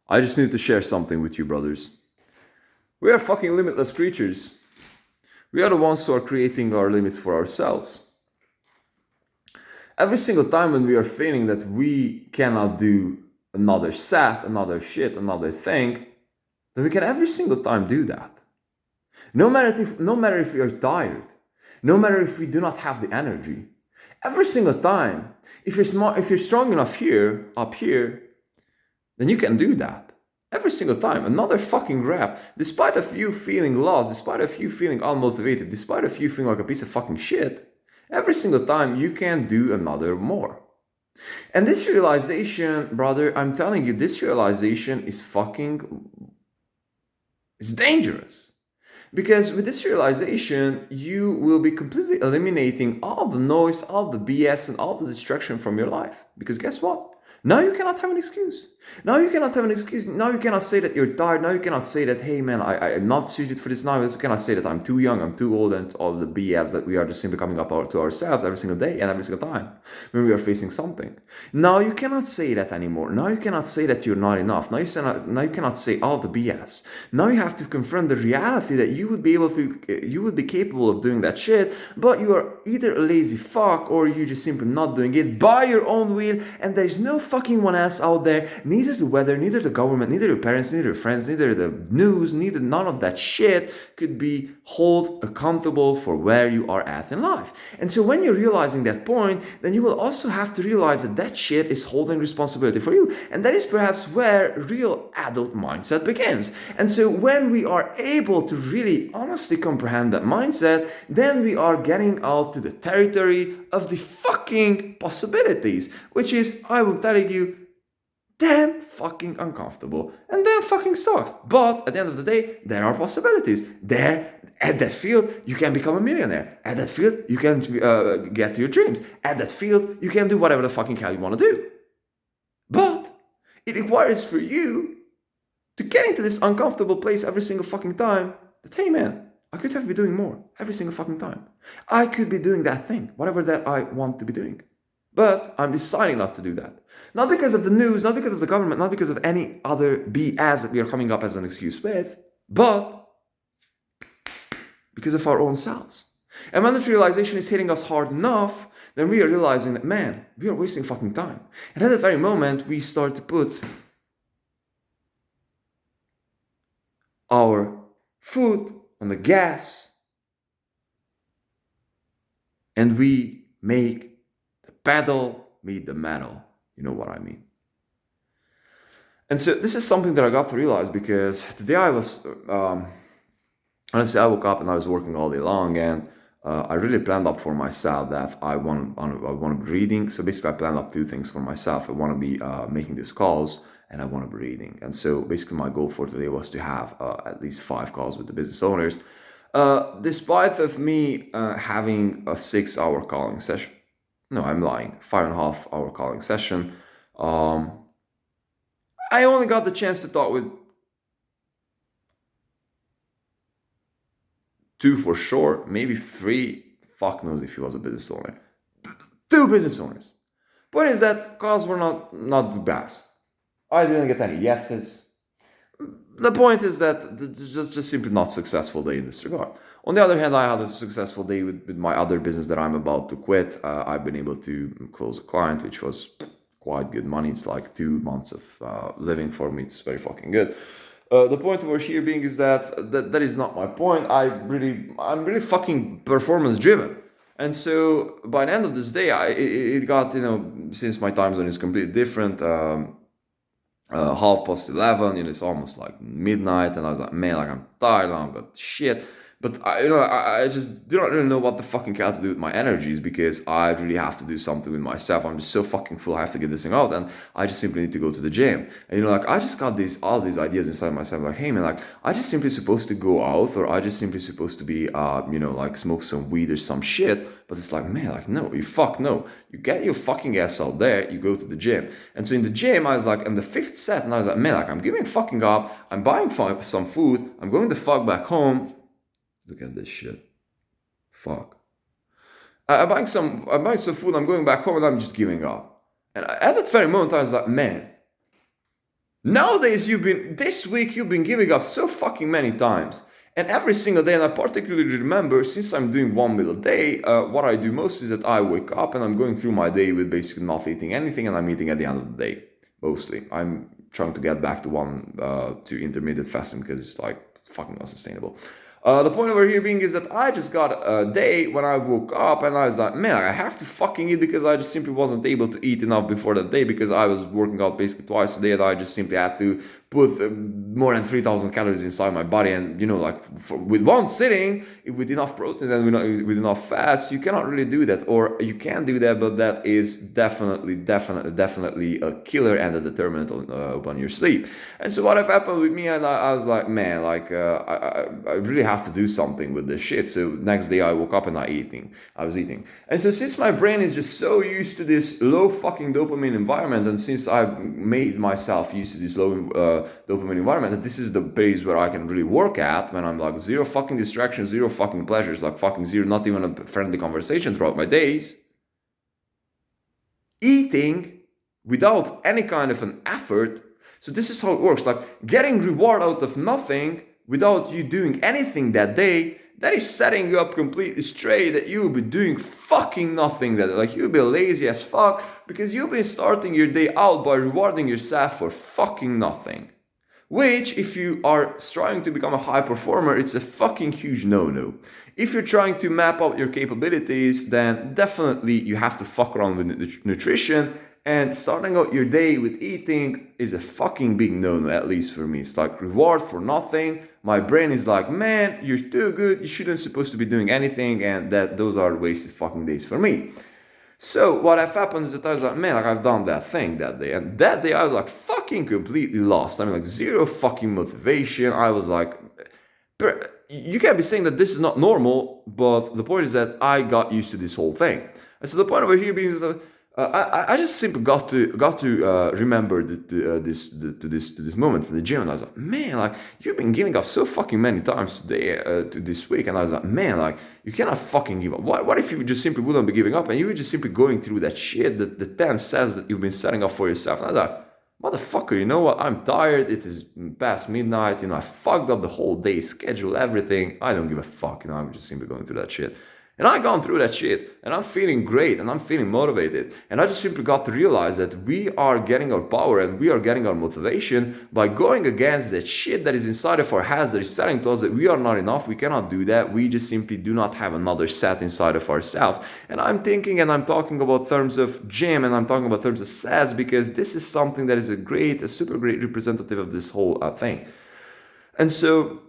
I just need to share something with you, brothers. We are fucking limitless creatures. We are the ones who are creating our limits for ourselves. Every single time when we are feeling that we cannot do another set, another shit, another thing, then we can every single time do that. No matter if we are tired, no matter if we do not have the energy, every single time, if you're strong enough here, up here, then you can do that. Every single time, another fucking rep, despite of you feeling lost, despite of you feeling unmotivated, despite of you feeling like a piece of fucking shit, every single time you can do another more. And this realization, brother, I'm telling you, this realization is it's dangerous. Because with this realization, you will be completely eliminating all the noise, all the BS, and all the distraction from your life. Because guess what? Now you cannot have an excuse. Now you cannot have an excuse. Now you cannot say that you're tired. Now you cannot say that, hey man, I'm not suited for this now. You cannot say that I'm too young, I'm too old, and all the BS that we are just simply coming up to ourselves every single day and every single time when we are facing something. Now you cannot say that anymore. Now you cannot say that you're not enough. Now you cannot say all the BS. Now you have to confront the reality that you would be capable of doing that shit, but you are either a lazy fuck or you just simply not doing it by your own will, and there's no fucking one else out there, neither the weather, neither the government, neither your parents, neither your friends, neither the news, neither none of that shit could be held accountable for where you are at in life. And so when you're realizing that point, then you will also have to realize that that shit is holding responsibility for you. And that is perhaps where real adult mindset begins. And so when we are able to really honestly comprehend that mindset, then we are getting out to the territory of the fucking possibilities, which is, I will tell you, damn fucking uncomfortable and damn fucking sucks. But at the end of the day, there are possibilities. There, at that field, you can become a millionaire. At that field, you can get to your dreams. At that field, you can do whatever the fucking hell you want to do. But it requires for you to get into this uncomfortable place every single fucking time that, hey man, I could have been doing more every single fucking time. I could be doing that thing, whatever that I want to be doing. But I'm deciding not to do that. Not because of the news, not because of the government, not because of any other BS that we are coming up as an excuse with, but because of our own selves. And when this realization is hitting us hard enough, then we are realizing that, man, we are wasting fucking time. And at that very moment, we start to put our foot on the gas and we make pedal meet the metal. You know what I mean? And so this is something that I got to realize because today I was, honestly, I woke up and I was working all day long, and I really planned up for myself that I want to be reading. So basically I planned up two things for myself. I want to be making these calls and I want to be reading. And so basically my goal for today was to have at least 5 calls with the business owners. Despite of me having a 6-hour calling session, no, I'm lying, 5.5-hour calling session. I only got the chance to talk with 2 for sure, maybe 3. Fuck knows if he was a business owner. 2 business owners. Point is that calls were not the best. I didn't get any yeses. The point is that just simply not successful day in this regard. On the other hand, I had a successful day with my other business that I'm about to quit. I've been able to close a client, which was quite good money. It's like 2 months of living for me. It's very fucking good. The point over here being is that is not my point. I'm really fucking performance driven. And so by the end of this day, it got, since my time zone is completely different, 11:30, it's almost like midnight, and I was like, man, like I'm tired, I've got shit. But I just do not really know what the fucking hell to do with my energies, because I really have to do something with myself. I'm just so fucking full. I have to get this thing out, and I just simply need to go to the gym. And I just got all these ideas inside myself, like, hey man, like I just simply supposed to go out, or I just simply supposed to be like smoke some weed or some shit. But it's like, man, like no, no. You get your fucking ass out there, you go to the gym. And so in the gym, I was like, in the 5th set, and I was like, man, like I'm giving fucking up. I'm buying some food. I'm going the fuck back home. Look at this shit. Fuck. I'm buying some food, I'm going back home, and I'm just giving up. And at that very moment, I was like, man, Nowadays, this week, you've been giving up so fucking many times. And every single day, and I particularly remember, since I'm doing 1 meal a day, what I do most is that I wake up and I'm going through my day with basically not eating anything, and I'm eating at the end of the day, mostly. I'm trying to get back to intermittent fasting because it's like fucking unsustainable. The point over here being is that I just got a day when I woke up and I was like, man, I have to fucking eat because I just simply wasn't able to eat enough before that day because I was working out basically twice a day and I just simply had to put more than 3,000 calories inside my body. And, like with one sitting, with enough proteins and with enough fats, you cannot really do that. Or you can do that, but that is definitely a killer and a determinant on your sleep. And so what have happened with me, and I was like, man, like I really have to do something with this shit. So next day I woke up and I was eating. And so since my brain is just so used to this low fucking dopamine environment, and since I've made myself used to this low dopamine environment, that this is the base where I can really work at when I'm like zero fucking distractions, zero fucking pleasures, like fucking zero, not even a friendly conversation throughout my days. Eating without any kind of an effort. So this is how it works, like getting reward out of nothing without you doing anything that day, that is setting you up completely straight that you will be doing fucking nothing, that like you'll be lazy as fuck because you'll be starting your day out by rewarding yourself for fucking nothing. Which, if you are trying to become a high performer, it's a fucking huge no-no. If you're trying to map out your capabilities, then definitely you have to fuck around with nutrition. And starting out your day with eating is a fucking big no-no, at least for me. It's like reward for nothing. My brain is like, man, you're too good. You shouldn't supposed to be doing anything. And those are wasted fucking days for me. So what have happened is that I was like, man, like I've done that thing that day. And that day I was like fucking completely lost. I mean, like zero fucking motivation. I was like, you can't be saying that this is not normal, but the point is that I got used to this whole thing. And so the point over here being is that I just simply got to remember this moment from the gym, and I was like, man, like you've been giving up so fucking many times today to this week, and I was like, man, like you cannot fucking give up. What if you just simply wouldn't be giving up and you were just simply going through that shit, that the 10 sets that you've been setting up for yourself? And I was like, motherfucker, you know what? I'm tired. It is past midnight. I fucked up the whole day, schedule, everything. I don't give a fuck. I'm just simply going through that shit. And I've gone through that shit, and I'm feeling great, and I'm feeling motivated. And I just simply got to realize that we are getting our power and we are getting our motivation by going against that shit that is inside of our heads that is telling to us that we are not enough, we cannot do that, we just simply do not have another set inside of ourselves. And I'm thinking and I'm talking about terms of gym, and I'm talking about terms of sets, because this is something that is a super great representative of this whole thing. And so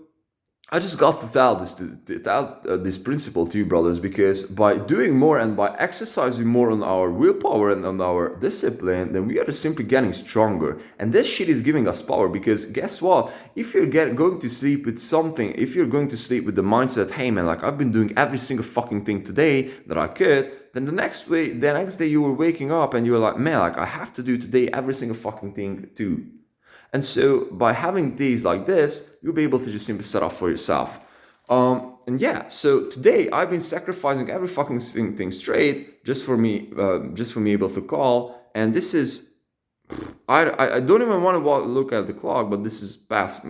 I just got to tell this principle to you, brothers, because by doing more and by exercising more on our willpower and on our discipline, then we are just simply getting stronger. And this shit is giving us power, because guess what? If you're going to sleep with something, if you're going to sleep with the mindset, hey man, like I've been doing every single fucking thing today that I could, then the next day you were waking up and you were like, man, like I have to do today every single fucking thing too. And so by having days like this, you'll be able to just simply set up for yourself. And yeah, so today I've been sacrificing every fucking thing straight just for me able to call. And this is, I don't even want to look at the clock, but this is past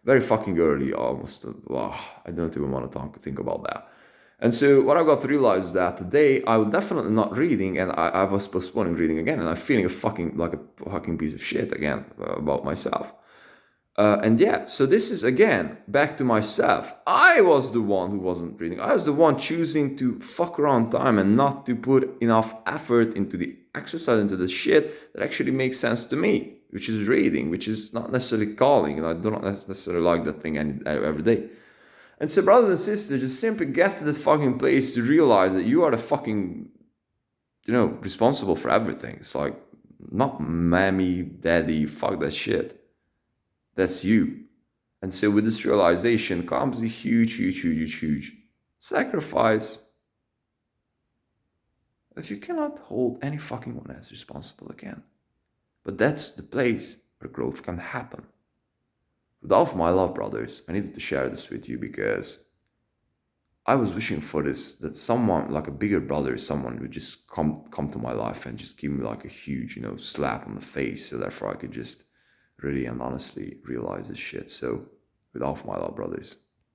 very fucking early almost. Wow, I don't even want to think about that. And so what I got to realize is that today I was definitely not reading, and I was postponing reading again, and I'm feeling a fucking piece of shit again about myself. And yeah, so this is again back to myself. I was the one who wasn't reading. I was the one choosing to fuck around time and not to put enough effort into the exercise, into the shit that actually makes sense to me, which is reading, which is not necessarily calling. And I do not necessarily like that thing every day. And so, brothers and sisters, just simply get to that fucking place to realize that you are the fucking, responsible for everything. It's like, not mommy, daddy, fuck that shit. That's you. And so with this realization comes a huge sacrifice. If you cannot hold any fucking one as responsible again. But that's the place where growth can happen. With all of my love, brothers, I needed to share this with you because I was wishing for this, that someone, like a bigger brother, someone would just come to my life and just give me like a huge, slap on the face, so therefore I could just really and honestly realize this shit. So, with all of my love, brothers.